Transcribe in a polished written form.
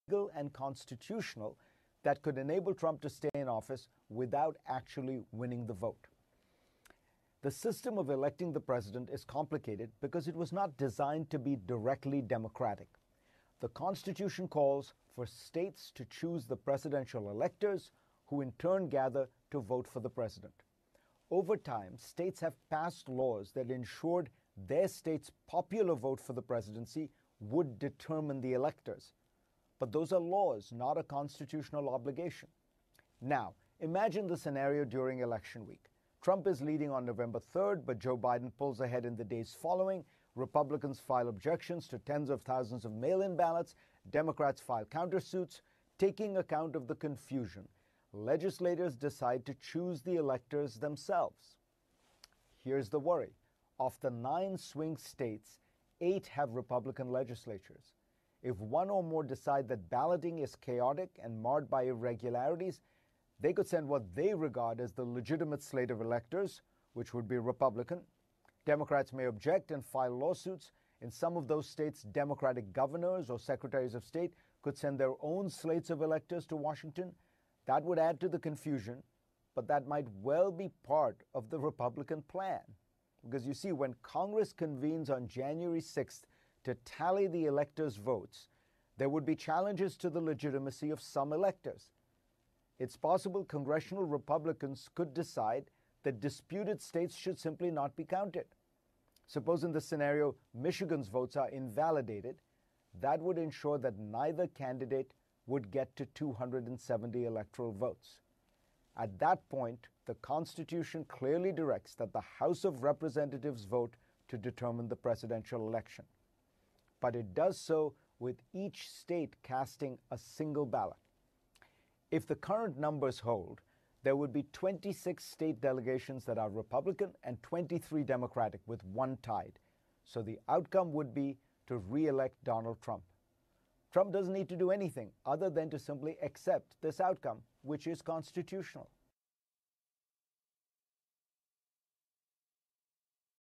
legal and constitutional that could enable Trump to stay in office without actually winning the vote. The system of electing the president is complicated because it was not designed to be directly democratic. The Constitution calls for states to choose the presidential electors, who in turn gather to vote for the president. Over time, states have passed laws that ensured their state's popular vote for the presidency would determine the electors. But those are laws, not a constitutional obligation. Now, imagine the scenario during election week. Trump is leading on November 3rd, but Joe Biden pulls ahead in the days following. Republicans file objections to tens of thousands of mail-in ballots. Democrats file countersuits. Taking account of the confusion, legislators decide to choose the electors themselves. Here's the worry. Of the 9 swing states, 8 have Republican legislatures. If one or more decide that balloting is chaotic and marred by irregularities, they could send what they regard as the legitimate slate of electors, which would be Republican. Democrats may object and file lawsuits. In some of those states, Democratic governors or secretaries of state could send their own slates of electors to Washington. That would add to the confusion, but that might well be part of the Republican plan. Because you see, when Congress convenes on January 6th to tally the electors' votes, there would be challenges to the legitimacy of some electors. It's possible congressional Republicans could decide that disputed states should simply not be counted. Suppose in this scenario, Michigan's votes are invalidated. That would ensure that neither candidate would get to 270 electoral votes. At that point, the Constitution clearly directs that the House of Representatives vote to determine the presidential election. But it does so with each state casting a single ballot. If the current numbers hold, there would be 26 state delegations that are Republican and 23 Democratic, with one tied. So the outcome would be to re-elect Donald Trump. Trump doesn't need to do anything other than to simply accept this outcome, which is constitutional.